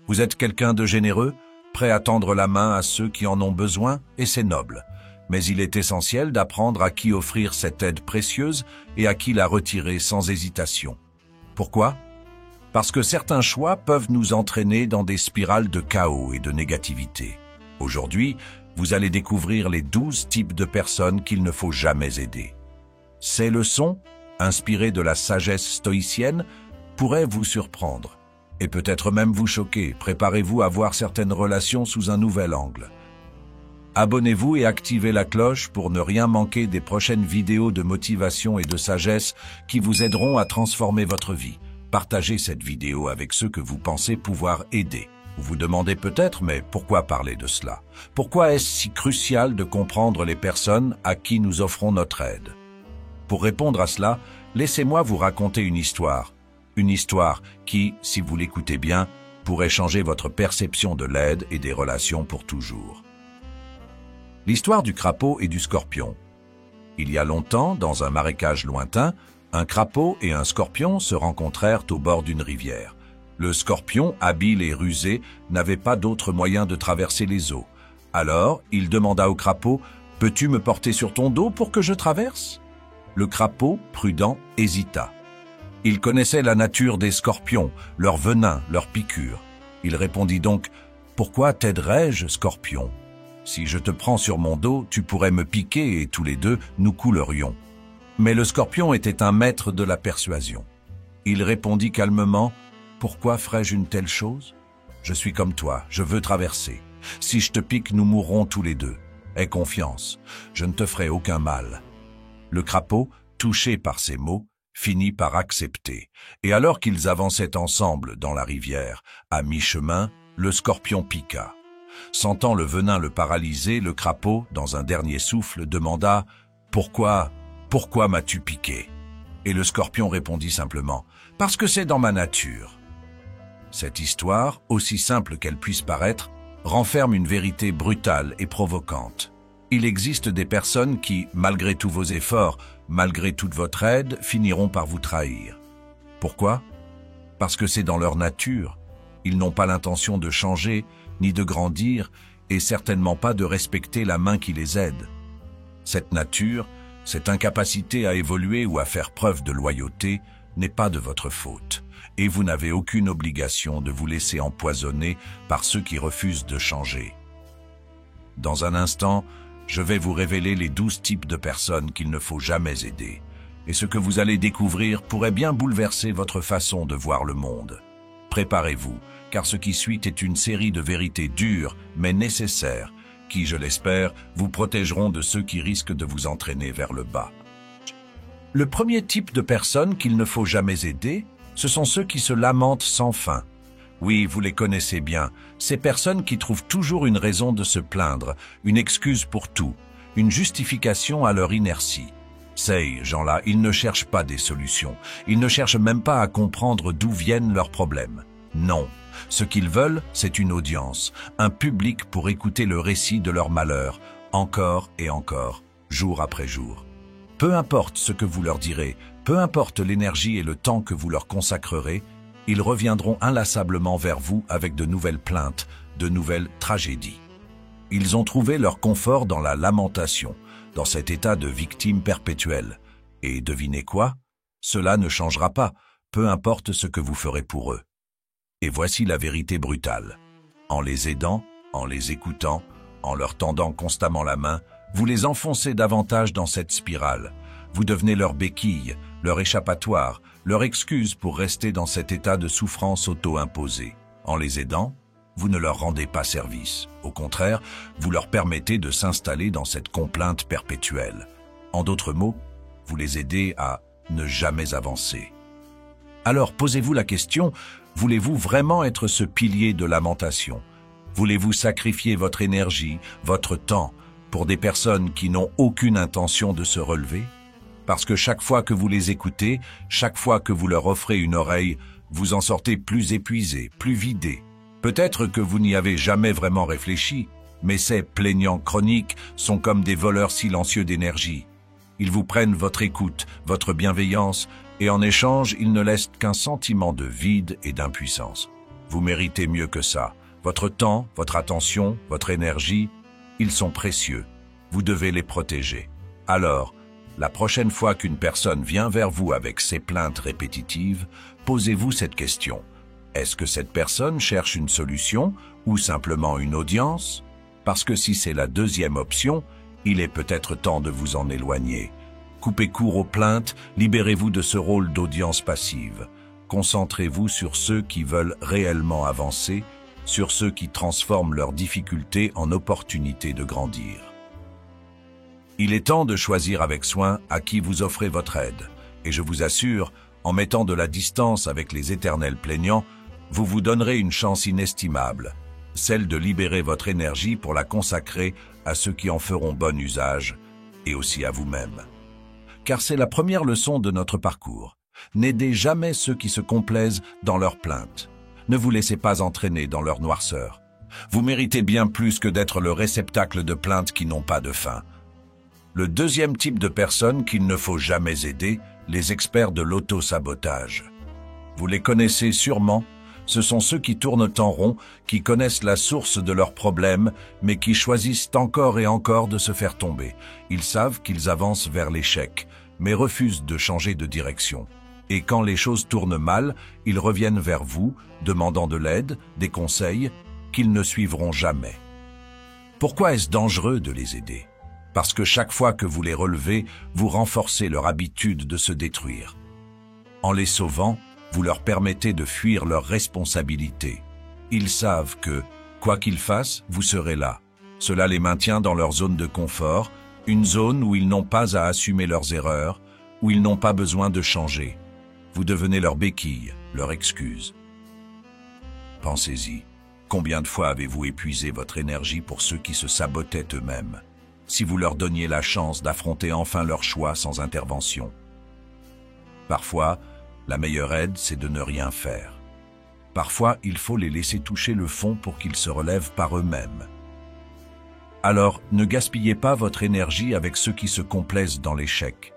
Vous êtes quelqu'un de généreux, prêt à tendre la main à ceux qui en ont besoin, et c'est noble. Mais il est essentiel d'apprendre à qui offrir cette aide précieuse et à qui la retirer sans hésitation. Pourquoi? Parce que certains choix peuvent nous entraîner dans des spirales de chaos et de négativité. Aujourd'hui, vous allez découvrir les 12 types de personnes qu'il ne faut jamais aider. Ces leçons, inspirées de la sagesse stoïcienne, pourraient vous surprendre et peut-être même vous choquer. Préparez-vous à voir certaines relations sous un nouvel angle. Abonnez-vous et activez la cloche pour ne rien manquer des prochaines vidéos de motivation et de sagesse qui vous aideront à transformer votre vie. Partagez cette vidéo avec ceux que vous pensez pouvoir aider. Vous vous demandez peut-être, mais pourquoi parler de cela? Pourquoi est-ce si crucial de comprendre les personnes à qui nous offrons notre aide? Pour répondre à cela, laissez-moi vous raconter une histoire. Une histoire qui, si vous l'écoutez bien, pourrait changer votre perception de l'aide et des relations pour toujours. L'histoire du crapaud et du scorpion. Il y a longtemps, dans un marécage lointain, un crapaud et un scorpion se rencontrèrent au bord d'une rivière. Le scorpion, habile et rusé, n'avait pas d'autre moyen de traverser les eaux. Alors, il demanda au crapaud « Peux-tu me porter sur ton dos pour que je traverse ?» Le crapaud, prudent, hésita. Il connaissait la nature des scorpions, leur venin, leurs piqûres. Il répondit donc « Pourquoi t'aiderais-je, scorpion ? Si je te prends sur mon dos, tu pourrais me piquer et tous les deux, nous coulerions. » Mais le scorpion était un maître de la persuasion. Il répondit calmement « Pourquoi ferais-je une telle chose? Je suis comme toi, je veux traverser. Si je te pique, nous mourrons tous les deux. Aie confiance, je ne te ferai aucun mal. » Le crapaud, touché par ces mots, finit par accepter. Et alors qu'ils avançaient ensemble dans la rivière, à mi-chemin, le scorpion piqua. Sentant le venin le paralyser, le crapaud, dans un dernier souffle, demanda « Pourquoi m'as-tu piqué ?» Et le scorpion répondit simplement « Parce que c'est dans ma nature. » Cette histoire, aussi simple qu'elle puisse paraître, renferme une vérité brutale et provocante. Il existe des personnes qui, malgré tous vos efforts, malgré toute votre aide, finiront par vous trahir. Pourquoi? Parce que c'est dans leur nature. Ils n'ont pas l'intention de changer, ni de grandir, et certainement pas de respecter la main qui les aide. Cette nature, cette incapacité à évoluer ou à faire preuve de loyauté, n'est pas de votre faute. Et vous n'avez aucune obligation de vous laisser empoisonner par ceux qui refusent de changer. Dans un instant, je vais vous révéler les 12 types de personnes qu'il ne faut jamais aider. Et ce que vous allez découvrir pourrait bien bouleverser votre façon de voir le monde. Préparez-vous, car ce qui suit est une série de vérités dures, mais nécessaires, qui, je l'espère, vous protégeront de ceux qui risquent de vous entraîner vers le bas. Le premier type de personnes qu'il ne faut jamais aider, ce sont ceux qui se lamentent sans fin. Oui, vous les connaissez bien, ces personnes qui trouvent toujours une raison de se plaindre, une excuse pour tout, une justification à leur inertie. Ces gens-là, ils ne cherchent pas des solutions, ils ne cherchent même pas à comprendre d'où viennent leurs problèmes. Non, ce qu'ils veulent, c'est une audience, un public pour écouter le récit de leur malheur, encore et encore, jour après jour. Peu importe ce que vous leur direz, peu importe l'énergie et le temps que vous leur consacrerez, ils reviendront inlassablement vers vous avec de nouvelles plaintes, de nouvelles tragédies. Ils ont trouvé leur confort dans la lamentation, dans cet état de victime perpétuelle. Et devinez quoi? Cela ne changera pas, peu importe ce que vous ferez pour eux. Et voici la vérité brutale. En les aidant, en les écoutant, en leur tendant constamment la main, vous les enfoncez davantage dans cette spirale. Vous devenez leur béquille, leur échappatoire, leur excuse pour rester dans cet état de souffrance auto-imposée. En les aidant, vous ne leur rendez pas service. Au contraire, vous leur permettez de s'installer dans cette complainte perpétuelle. En d'autres mots, vous les aidez à ne jamais avancer. Alors posez-vous la question, voulez-vous vraiment être ce pilier de lamentation? Voulez-vous sacrifier votre énergie, votre temps, pour des personnes qui n'ont aucune intention de se relever? Parce que chaque fois que vous les écoutez, chaque fois que vous leur offrez une oreille, vous en sortez plus épuisé, plus vidé. Peut-être que vous n'y avez jamais vraiment réfléchi, mais ces plaignants chroniques sont comme des voleurs silencieux d'énergie. Ils vous prennent votre écoute, votre bienveillance, et en échange, ils ne laissent qu'un sentiment de vide et d'impuissance. Vous méritez mieux que ça. Votre temps, votre attention, votre énergie, ils sont précieux. Vous devez les protéger. Alors, la prochaine fois qu'une personne vient vers vous avec ses plaintes répétitives, posez-vous cette question. Est-ce que cette personne cherche une solution ou simplement une audience? Parce que si c'est la deuxième option, il est peut-être temps de vous en éloigner. Coupez court aux plaintes, libérez-vous de ce rôle d'audience passive. Concentrez-vous sur ceux qui veulent réellement avancer, sur ceux qui transforment leurs difficultés en opportunités de grandir. Il est temps de choisir avec soin à qui vous offrez votre aide. Et je vous assure, en mettant de la distance avec les éternels plaignants, vous vous donnerez une chance inestimable, celle de libérer votre énergie pour la consacrer à ceux qui en feront bon usage, et aussi à vous-même. Car c'est la première leçon de notre parcours. N'aidez jamais ceux qui se complaisent dans leurs plaintes. Ne vous laissez pas entraîner dans leur noirceur. Vous méritez bien plus que d'être le réceptacle de plaintes qui n'ont pas de fin. Le deuxième type de personnes qu'il ne faut jamais aider, les experts de l'auto-sabotage. Vous les connaissez sûrement, ce sont ceux qui tournent en rond, qui connaissent la source de leurs problèmes, mais qui choisissent encore et encore de se faire tomber. Ils savent qu'ils avancent vers l'échec, mais refusent de changer de direction. Et quand les choses tournent mal, ils reviennent vers vous, demandant de l'aide, des conseils, qu'ils ne suivront jamais. Pourquoi est-ce dangereux de les aider? Parce que chaque fois que vous les relevez, vous renforcez leur habitude de se détruire. En les sauvant, vous leur permettez de fuir leurs responsabilités. Ils savent que, quoi qu'ils fassent, vous serez là. Cela les maintient dans leur zone de confort, une zone où ils n'ont pas à assumer leurs erreurs, où ils n'ont pas besoin de changer. Vous devenez leur béquille, leur excuse. Pensez-y, combien de fois avez-vous épuisé votre énergie pour ceux qui se sabotaient eux-mêmes, si vous leur donniez la chance d'affronter enfin leur choix sans intervention? Parfois, la meilleure aide, c'est de ne rien faire. Parfois, il faut les laisser toucher le fond pour qu'ils se relèvent par eux-mêmes. Alors, ne gaspillez pas votre énergie avec ceux qui se complaisent dans l'échec.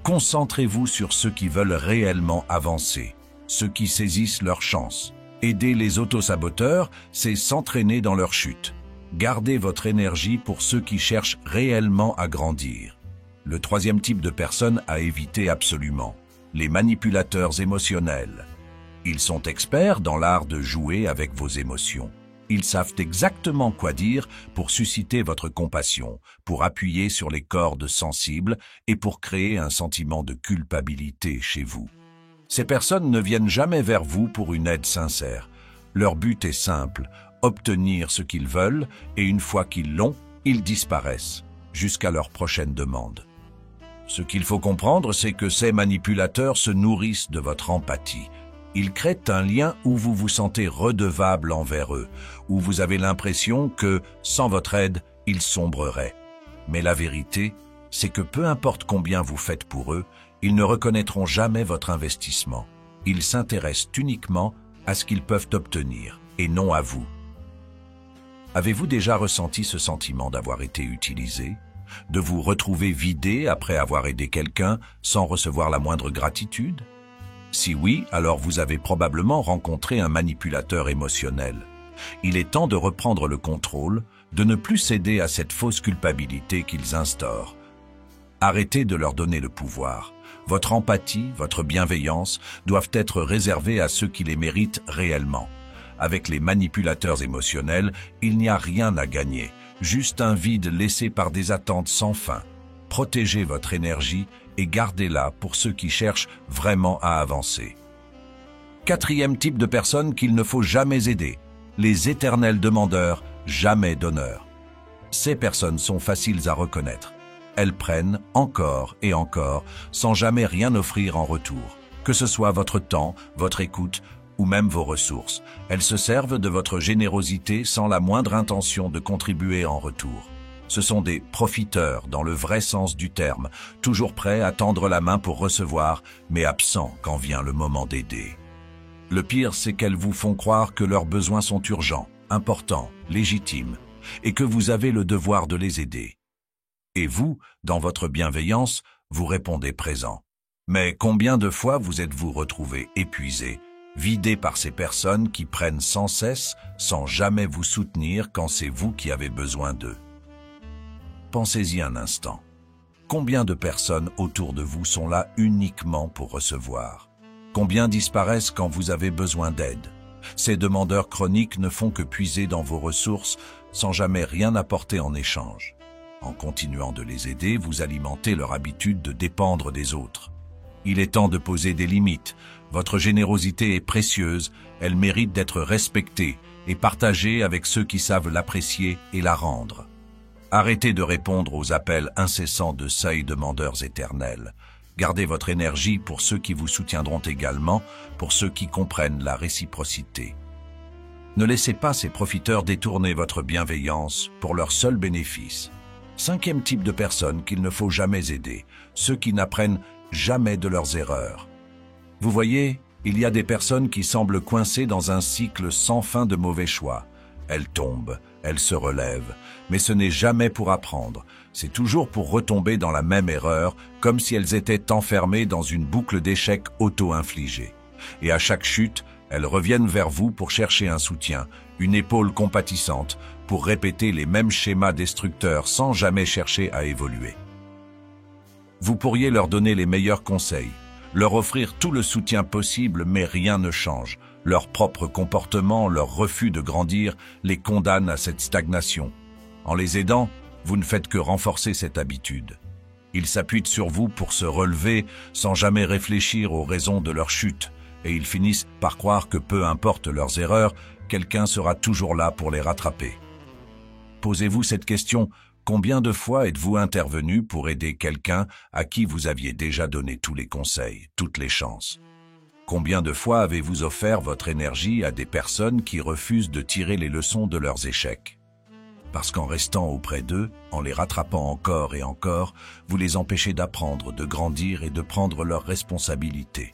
Concentrez-vous sur ceux qui veulent réellement avancer, ceux qui saisissent leur chance. Aider les autosaboteurs, c'est s'entraîner dans leur chute. Gardez votre énergie pour ceux qui cherchent réellement à grandir. Le troisième type de personnes à éviter absolument, les manipulateurs émotionnels. Ils sont experts dans l'art de jouer avec vos émotions. Ils savent exactement quoi dire pour susciter votre compassion, pour appuyer sur les cordes sensibles et pour créer un sentiment de culpabilité chez vous. Ces personnes ne viennent jamais vers vous pour une aide sincère. Leur but est simple, obtenir ce qu'ils veulent, et une fois qu'ils l'ont, ils disparaissent, jusqu'à leur prochaine demande. Ce qu'il faut comprendre, c'est que ces manipulateurs se nourrissent de votre empathie. Ils créent un lien où vous vous sentez redevable envers eux, où vous avez l'impression que, sans votre aide, ils sombreraient. Mais la vérité, c'est que peu importe combien vous faites pour eux, ils ne reconnaîtront jamais votre investissement. Ils s'intéressent uniquement à ce qu'ils peuvent obtenir, et non à vous. Avez-vous déjà ressenti ce sentiment d'avoir été utilisé, de vous retrouver vidé après avoir aidé quelqu'un sans recevoir la moindre gratitude? Si oui, alors vous avez probablement rencontré un manipulateur émotionnel. Il est temps de reprendre le contrôle, de ne plus céder à cette fausse culpabilité qu'ils instaurent. Arrêtez de leur donner le pouvoir. Votre empathie, votre bienveillance doivent être réservées à ceux qui les méritent réellement. Avec les manipulateurs émotionnels, il n'y a rien à gagner, juste un vide laissé par des attentes sans fin. Protégez votre énergie et gardez-la pour ceux qui cherchent vraiment à avancer. Quatrième type de personnes qu'il ne faut jamais aider, les éternels demandeurs, jamais donneurs. Ces personnes sont faciles à reconnaître. Elles prennent encore et encore, sans jamais rien offrir en retour. Que ce soit votre temps, votre écoute ou même vos ressources, elles se servent de votre générosité sans la moindre intention de contribuer en retour. Ce sont des profiteurs dans le vrai sens du terme, toujours prêts à tendre la main pour recevoir, mais absents quand vient le moment d'aider. Le pire, c'est qu'elles vous font croire que leurs besoins sont urgents, importants, légitimes, et que vous avez le devoir de les aider. Et vous, dans votre bienveillance, vous répondez présent. Mais combien de fois vous êtes-vous retrouvé épuisé, vidé par ces personnes qui prennent sans cesse, sans jamais vous soutenir quand c'est vous qui avez besoin d'eux. Pensez-y un instant. Combien de personnes autour de vous sont là uniquement pour recevoir? Combien disparaissent quand vous avez besoin d'aide? Ces demandeurs chroniques ne font que puiser dans vos ressources sans jamais rien apporter en échange. En continuant de les aider, vous alimentez leur habitude de dépendre des autres. Il est temps de poser des limites. Votre générosité est précieuse, elle mérite d'être respectée et partagée avec ceux qui savent l'apprécier et la rendre. Arrêtez de répondre aux appels incessants de ces demandeurs éternels. Gardez votre énergie pour ceux qui vous soutiendront également, pour ceux qui comprennent la réciprocité. Ne laissez pas ces profiteurs détourner votre bienveillance pour leur seul bénéfice. 5e type de personnes qu'il ne faut jamais aider, ceux qui n'apprennent jamais de leurs erreurs. Vous voyez, il y a des personnes qui semblent coincées dans un cycle sans fin de mauvais choix. Elles tombent, elles se relèvent, mais ce n'est jamais pour apprendre. C'est toujours pour retomber dans la même erreur, comme si elles étaient enfermées dans une boucle d'échecs auto-infligée. Et à chaque chute, elles reviennent vers vous pour chercher un soutien, une épaule compatissante, pour répéter les mêmes schémas destructeurs sans jamais chercher à évoluer. Vous pourriez leur donner les meilleurs conseils, leur offrir tout le soutien possible, mais rien ne change. Leur propre comportement, leur refus de grandir, les condamne à cette stagnation. En les aidant, vous ne faites que renforcer cette habitude. Ils s'appuient sur vous pour se relever sans jamais réfléchir aux raisons de leur chute, et ils finissent par croire que peu importe leurs erreurs, quelqu'un sera toujours là pour les rattraper. Posez-vous cette question: combien de fois êtes-vous intervenu pour aider quelqu'un à qui vous aviez déjà donné tous les conseils, toutes les chances? Combien de fois avez-vous offert votre énergie à des personnes qui refusent de tirer les leçons de leurs échecs? Parce qu'en restant auprès d'eux, en les rattrapant encore et encore, vous les empêchez d'apprendre, de grandir et de prendre leurs responsabilités.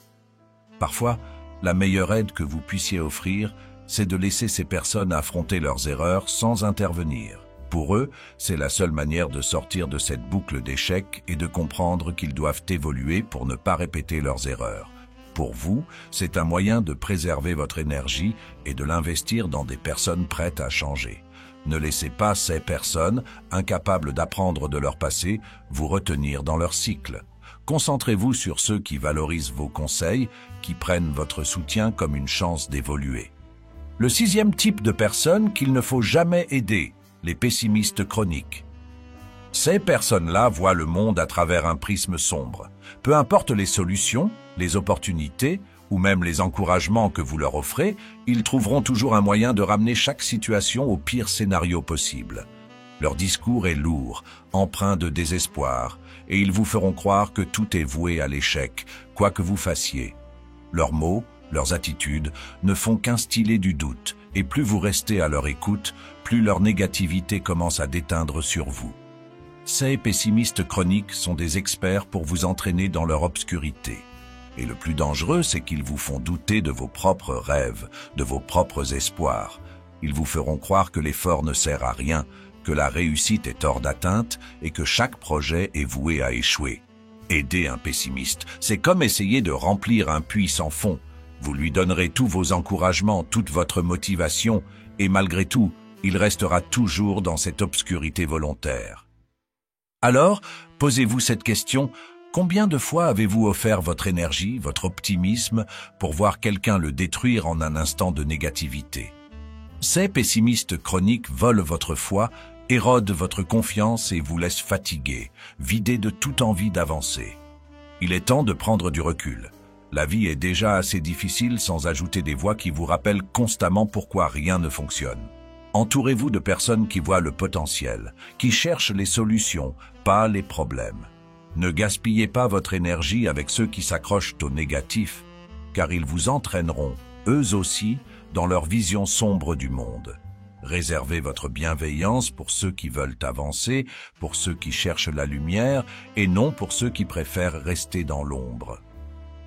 Parfois, la meilleure aide que vous puissiez offrir, c'est de laisser ces personnes affronter leurs erreurs sans intervenir. Pour eux, c'est la seule manière de sortir de cette boucle d'échecs et de comprendre qu'ils doivent évoluer pour ne pas répéter leurs erreurs. Pour vous, c'est un moyen de préserver votre énergie et de l'investir dans des personnes prêtes à changer. Ne laissez pas ces personnes, incapables d'apprendre de leur passé, vous retenir dans leur cycle. Concentrez-vous sur ceux qui valorisent vos conseils, qui prennent votre soutien comme une chance d'évoluer. Le 6e type de personnes qu'il ne faut jamais aider, les pessimistes chroniques. Ces personnes-là voient le monde à travers un prisme sombre. Peu importe les solutions, les opportunités ou même les encouragements que vous leur offrez, ils trouveront toujours un moyen de ramener chaque situation au pire scénario possible. Leur discours est lourd, empreint de désespoir, et ils vous feront croire que tout est voué à l'échec, quoi que vous fassiez. Leurs mots, leurs attitudes ne font qu'instiller du doute, et plus vous restez à leur écoute, plus leur négativité commence à déteindre sur vous. Ces pessimistes chroniques sont des experts pour vous entraîner dans leur obscurité. Et le plus dangereux, c'est qu'ils vous font douter de vos propres rêves, de vos propres espoirs. Ils vous feront croire que l'effort ne sert à rien, que la réussite est hors d'atteinte et que chaque projet est voué à échouer. Aider un pessimiste, c'est comme essayer de remplir un puits sans fond. Vous lui donnerez tous vos encouragements, toute votre motivation, et malgré tout, il restera toujours dans cette obscurité volontaire. Alors, posez-vous cette question: combien de fois avez-vous offert votre énergie, votre optimisme, pour voir quelqu'un le détruire en un instant de négativité? Ces pessimistes chroniques volent votre foi, érodent votre confiance et vous laissent fatigués, vidés de toute envie d'avancer. Il est temps de prendre du recul. La vie est déjà assez difficile sans ajouter des voix qui vous rappellent constamment pourquoi rien ne fonctionne. Entourez-vous de personnes qui voient le potentiel, qui cherchent les solutions, pas les problèmes. Ne gaspillez pas votre énergie avec ceux qui s'accrochent au négatif, car ils vous entraîneront, eux aussi, dans leur vision sombre du monde. Réservez votre bienveillance pour ceux qui veulent avancer, pour ceux qui cherchent la lumière, et non pour ceux qui préfèrent rester dans l'ombre.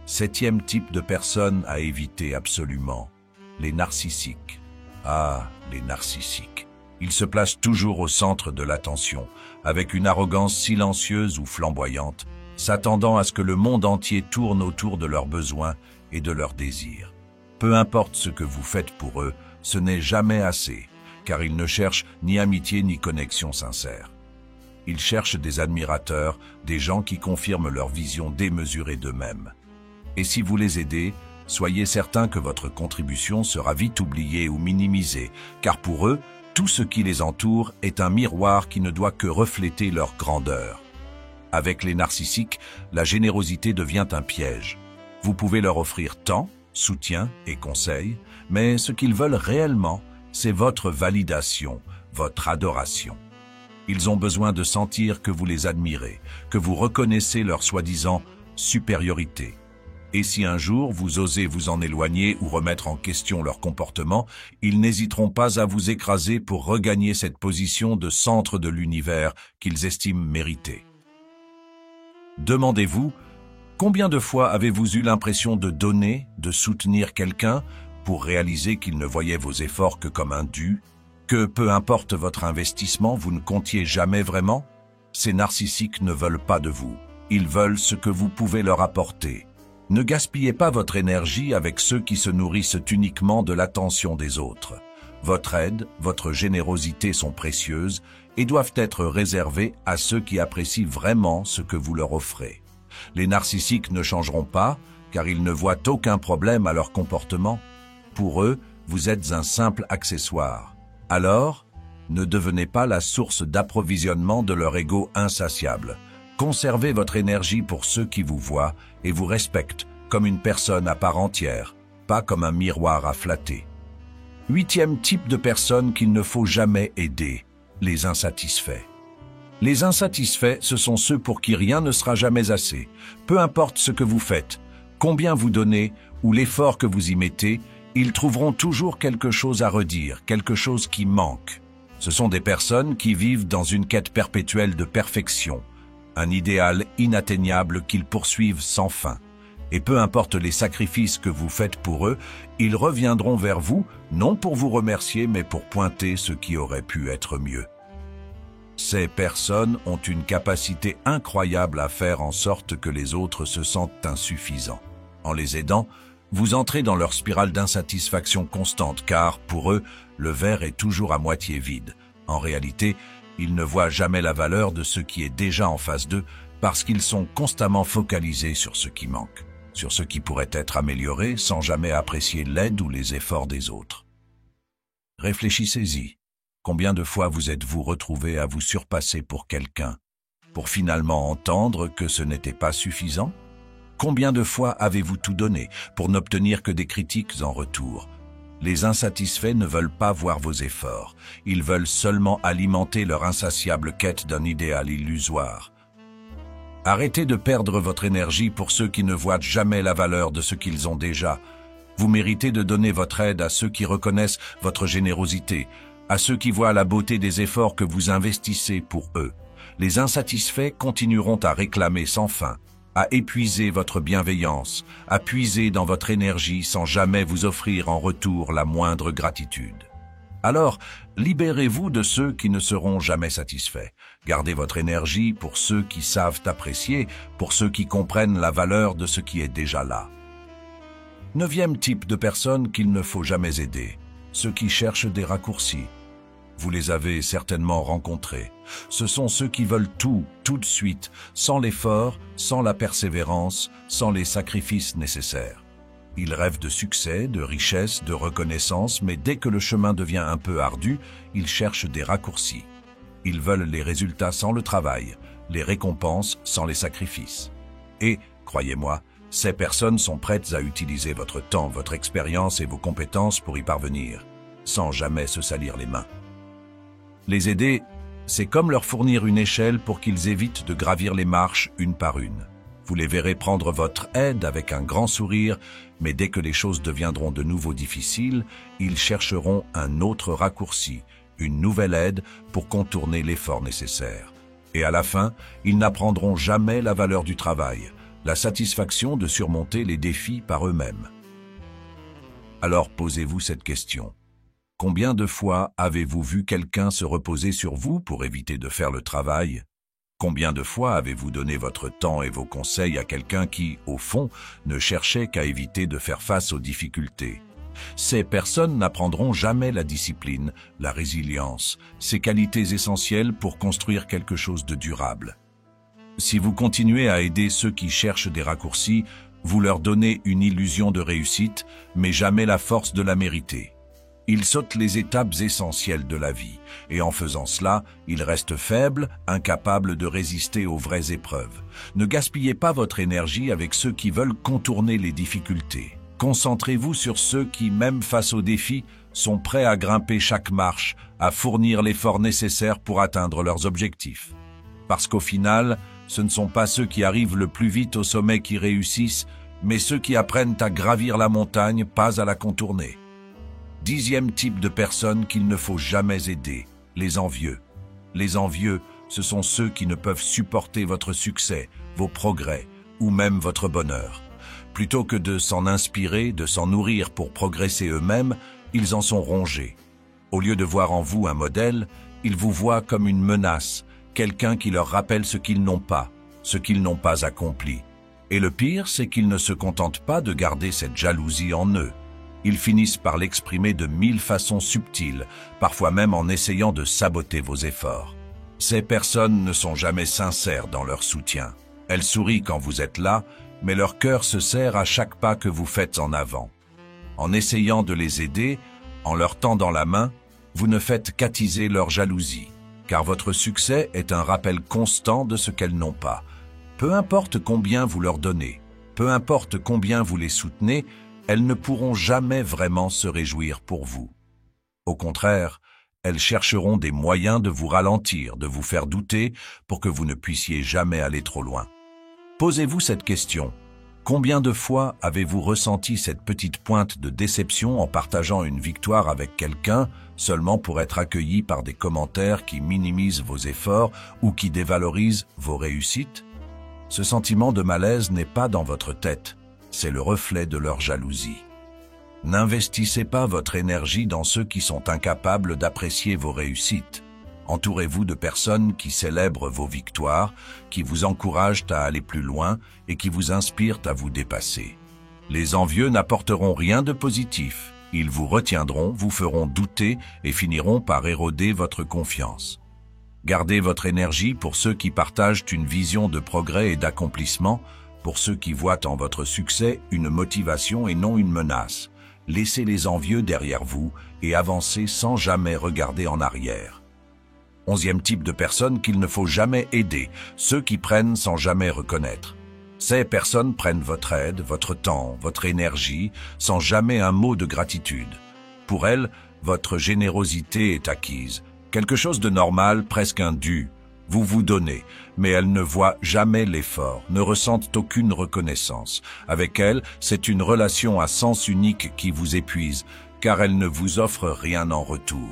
7e type de personnes à éviter absolument, les narcissiques. Ah, les narcissiques. Ils se placent toujours au centre de l'attention, avec une arrogance silencieuse ou flamboyante, s'attendant à ce que le monde entier tourne autour de leurs besoins et de leurs désirs. Peu importe ce que vous faites pour eux, ce n'est jamais assez, car ils ne cherchent ni amitié ni connexion sincère. Ils cherchent des admirateurs, des gens qui confirment leur vision démesurée d'eux-mêmes. Et si vous les aidez, soyez certain que votre contribution sera vite oubliée ou minimisée, car pour eux, tout ce qui les entoure est un miroir qui ne doit que refléter leur grandeur. Avec les narcissiques, la générosité devient un piège. Vous pouvez leur offrir temps, soutien et conseils, mais ce qu'ils veulent réellement, c'est votre validation, votre adoration. Ils ont besoin de sentir que vous les admirez, que vous reconnaissez leur soi-disant supériorité. Et si un jour vous osez vous en éloigner ou remettre en question leur comportement, ils n'hésiteront pas à vous écraser pour regagner cette position de centre de l'univers qu'ils estiment méritée. Demandez-vous, combien de fois avez-vous eu l'impression de donner, de soutenir quelqu'un pour réaliser qu'il ne voyait vos efforts que comme un dû, que peu importe votre investissement, vous ne comptiez jamais vraiment? Ces narcissiques ne veulent pas de vous, ils veulent ce que vous pouvez leur apporter. Ne gaspillez pas votre énergie avec ceux qui se nourrissent uniquement de l'attention des autres. Votre aide, votre générosité sont précieuses et doivent être réservées à ceux qui apprécient vraiment ce que vous leur offrez. Les narcissiques ne changeront pas, car ils ne voient aucun problème à leur comportement. Pour eux, vous êtes un simple accessoire. Alors, ne devenez pas la source d'approvisionnement de leur ego insatiable. Conservez votre énergie pour ceux qui vous voient et vous respectent comme une personne à part entière, pas comme un miroir à flatter. 8e type de personnes qu'il ne faut jamais aider, les insatisfaits. Les insatisfaits, ce sont ceux pour qui rien ne sera jamais assez. Peu importe ce que vous faites, combien vous donnez ou l'effort que vous y mettez, ils trouveront toujours quelque chose à redire, quelque chose qui manque. Ce sont des personnes qui vivent dans une quête perpétuelle de perfection, un idéal inatteignable qu'ils poursuivent sans fin. Et peu importe les sacrifices que vous faites pour eux, ils reviendront vers vous, non pour vous remercier, mais pour pointer ce qui aurait pu être mieux. Ces personnes ont une capacité incroyable à faire en sorte que les autres se sentent insuffisants. En les aidant, vous entrez dans leur spirale d'insatisfaction constante, car, pour eux, le verre est toujours à moitié vide. En réalité, ils ne voient jamais la valeur de ce qui est déjà en face d'eux, parce qu'ils sont constamment focalisés sur ce qui manque, sur ce qui pourrait être amélioré sans jamais apprécier l'aide ou les efforts des autres. Réfléchissez-y. Combien de fois vous êtes-vous retrouvé à vous surpasser pour quelqu'un, pour finalement entendre que ce n'était pas suffisant? Combien de fois avez-vous tout donné pour n'obtenir que des critiques en retour? Les insatisfaits ne veulent pas voir vos efforts. Ils veulent seulement alimenter leur insatiable quête d'un idéal illusoire. Arrêtez de perdre votre énergie pour ceux qui ne voient jamais la valeur de ce qu'ils ont déjà. Vous méritez de donner votre aide à ceux qui reconnaissent votre générosité, à ceux qui voient la beauté des efforts que vous investissez pour eux. Les insatisfaits continueront à réclamer sans fin, à épuiser votre bienveillance, à puiser dans votre énergie sans jamais vous offrir en retour la moindre gratitude. Alors, libérez-vous de ceux qui ne seront jamais satisfaits. Gardez votre énergie pour ceux qui savent apprécier, pour ceux qui comprennent la valeur de ce qui est déjà là. 9e type de personnes qu'il ne faut jamais aider, ceux qui cherchent des raccourcis. Vous les avez certainement rencontrés. Ce sont ceux qui veulent tout de suite, sans l'effort, sans la persévérance, sans les sacrifices nécessaires. Ils rêvent de succès, de richesse, de reconnaissance, mais dès que le chemin devient un peu ardu, ils cherchent des raccourcis. Ils veulent les résultats sans le travail, les récompenses sans les sacrifices. Et, croyez-moi, ces personnes sont prêtes à utiliser votre temps, votre expérience et vos compétences pour y parvenir, sans jamais se salir les mains. Les aider, c'est comme leur fournir une échelle pour qu'ils évitent de gravir les marches une par une. Vous les verrez prendre votre aide avec un grand sourire, mais dès que les choses deviendront de nouveau difficiles, ils chercheront un autre raccourci, une nouvelle aide pour contourner l'effort nécessaire. Et à la fin, ils n'apprendront jamais la valeur du travail, la satisfaction de surmonter les défis par eux-mêmes. Alors posez-vous cette question. Combien de fois avez-vous vu quelqu'un se reposer sur vous pour éviter de faire le travail? Combien de fois avez-vous donné votre temps et vos conseils à quelqu'un qui, au fond, ne cherchait qu'à éviter de faire face aux difficultés? Ces personnes n'apprendront jamais la discipline, la résilience, ces qualités essentielles pour construire quelque chose de durable. Si vous continuez à aider ceux qui cherchent des raccourcis, vous leur donnez une illusion de réussite, mais jamais la force de la mériter. Ils sautent les étapes essentielles de la vie, et en faisant cela, ils restent faibles, incapables de résister aux vraies épreuves. Ne gaspillez pas votre énergie avec ceux qui veulent contourner les difficultés. Concentrez-vous sur ceux qui, même face aux défis, sont prêts à grimper chaque marche, à fournir l'effort nécessaire pour atteindre leurs objectifs. Parce qu'au final, ce ne sont pas ceux qui arrivent le plus vite au sommet qui réussissent, mais ceux qui apprennent à gravir la montagne, pas à la contourner. 10e type de personnes qu'il ne faut jamais aider, les envieux. Les envieux, ce sont ceux qui ne peuvent supporter votre succès, vos progrès, ou même votre bonheur. Plutôt que de s'en inspirer, de s'en nourrir pour progresser eux-mêmes, ils en sont rongés. Au lieu de voir en vous un modèle, ils vous voient comme une menace, quelqu'un qui leur rappelle ce qu'ils n'ont pas accompli. Et le pire, c'est qu'ils ne se contentent pas de garder cette jalousie en eux. Ils finissent par l'exprimer de 1000 façons subtiles, parfois même en essayant de saboter vos efforts. Ces personnes ne sont jamais sincères dans leur soutien. Elles sourient quand vous êtes là, mais leur cœur se serre à chaque pas que vous faites en avant. En essayant de les aider, en leur tendant la main, vous ne faites qu'attiser leur jalousie, car votre succès est un rappel constant de ce qu'elles n'ont pas. Peu importe combien vous leur donnez, peu importe combien vous les soutenez, elles ne pourront jamais vraiment se réjouir pour vous. Au contraire, elles chercheront des moyens de vous ralentir, de vous faire douter pour que vous ne puissiez jamais aller trop loin. Posez-vous cette question. Combien de fois avez-vous ressenti cette petite pointe de déception en partageant une victoire avec quelqu'un seulement pour être accueilli par des commentaires qui minimisent vos efforts ou qui dévalorisent vos réussites? Ce sentiment de malaise n'est pas dans votre tête, c'est le reflet de leur jalousie. N'investissez pas votre énergie dans ceux qui sont incapables d'apprécier vos réussites. Entourez-vous de personnes qui célèbrent vos victoires, qui vous encouragent à aller plus loin et qui vous inspirent à vous dépasser. Les envieux n'apporteront rien de positif. Ils vous retiendront, vous feront douter et finiront par éroder votre confiance. Gardez votre énergie pour ceux qui partagent une vision de progrès et d'accomplissement, pour ceux qui voient en votre succès une motivation et non une menace. Laissez les envieux derrière vous et avancez sans jamais regarder en arrière. 11e type de personnes qu'il ne faut jamais aider, ceux qui prennent sans jamais reconnaître. Ces personnes prennent votre aide, votre temps, votre énergie, sans jamais un mot de gratitude. Pour elles, votre générosité est acquise, quelque chose de normal, presque un dû. Vous vous donnez, mais elles ne voient jamais l'effort, ne ressentent aucune reconnaissance. Avec elles, c'est une relation à sens unique qui vous épuise, car elles ne vous offrent rien en retour.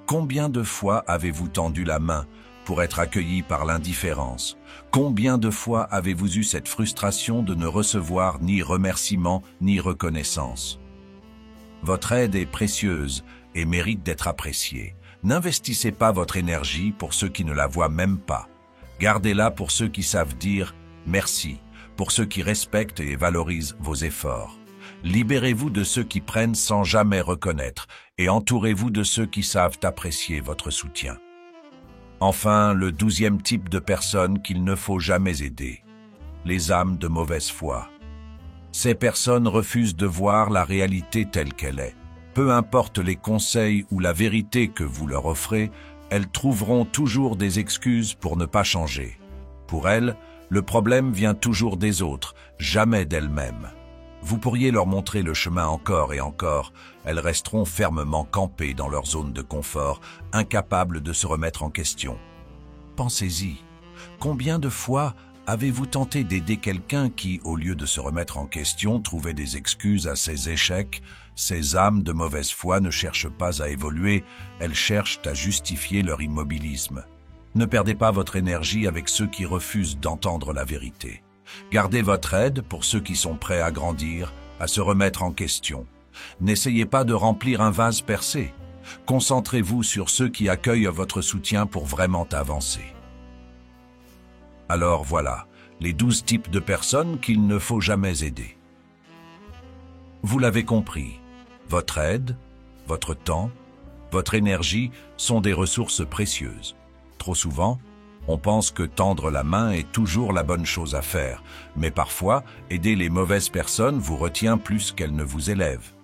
Combien de fois avez-vous tendu la main pour être accueilli par l'indifférence? Combien de fois avez-vous eu cette frustration de ne recevoir ni remerciement ni reconnaissance? Votre aide est précieuse et mérite d'être appréciée. N'investissez pas votre énergie pour ceux qui ne la voient même pas. Gardez-la pour ceux qui savent dire « merci », pour ceux qui respectent et valorisent vos efforts. Libérez-vous de ceux qui prennent sans jamais reconnaître et entourez-vous de ceux qui savent apprécier votre soutien. Enfin, le 12e type de personnes qu'il ne faut jamais aider, les âmes de mauvaise foi. Ces personnes refusent de voir la réalité telle qu'elle est. Peu importe les conseils ou la vérité que vous leur offrez, elles trouveront toujours des excuses pour ne pas changer. Pour elles, le problème vient toujours des autres, jamais d'elles-mêmes. Vous pourriez leur montrer le chemin encore et encore, elles resteront fermement campées dans leur zone de confort, incapables de se remettre en question. Pensez-y, combien de fois avez-vous tenté d'aider quelqu'un qui, au lieu de se remettre en question, trouvait des excuses à ses échecs? Ces âmes de mauvaise foi ne cherchent pas à évoluer, elles cherchent à justifier leur immobilisme. Ne perdez pas votre énergie avec ceux qui refusent d'entendre la vérité. Gardez votre aide pour ceux qui sont prêts à grandir, à se remettre en question. N'essayez pas de remplir un vase percé. Concentrez-vous sur ceux qui accueillent votre soutien pour vraiment avancer. Alors voilà, les 12 types de personnes qu'il ne faut jamais aider. Vous l'avez compris, votre aide, votre temps, votre énergie sont des ressources précieuses. Trop souvent, on pense que tendre la main est toujours la bonne chose à faire, mais parfois, aider les mauvaises personnes vous retient plus qu'elles ne vous élèvent.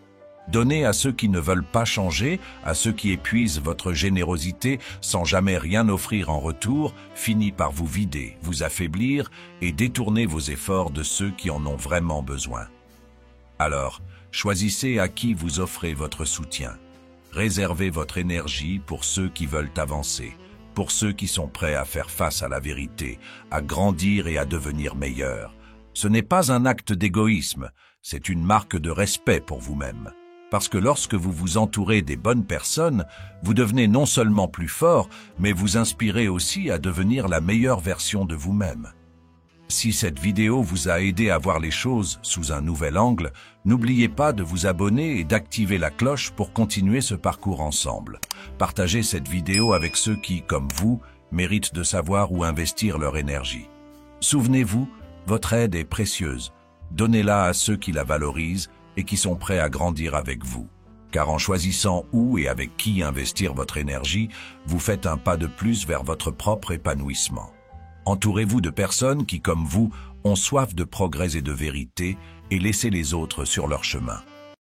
Donner à ceux qui ne veulent pas changer, à ceux qui épuisent votre générosité sans jamais rien offrir en retour, finit par vous vider, vous affaiblir et détourner vos efforts de ceux qui en ont vraiment besoin. Alors, choisissez à qui vous offrez votre soutien. Réservez votre énergie pour ceux qui veulent avancer, pour ceux qui sont prêts à faire face à la vérité, à grandir et à devenir meilleurs. Ce n'est pas un acte d'égoïsme, c'est une marque de respect pour vous-même. Parce que lorsque vous vous entourez des bonnes personnes, vous devenez non seulement plus fort, mais vous inspirez aussi à devenir la meilleure version de vous-même. Si cette vidéo vous a aidé à voir les choses sous un nouvel angle, n'oubliez pas de vous abonner et d'activer la cloche pour continuer ce parcours ensemble. Partagez cette vidéo avec ceux qui, comme vous, méritent de savoir où investir leur énergie. Souvenez-vous, votre aide est précieuse. Donnez-la à ceux qui la valorisent et qui sont prêts à grandir avec vous. Car en choisissant où et avec qui investir votre énergie, vous faites un pas de plus vers votre propre épanouissement. Entourez-vous de personnes qui, comme vous, ont soif de progrès et de vérité et laissez les autres sur leur chemin.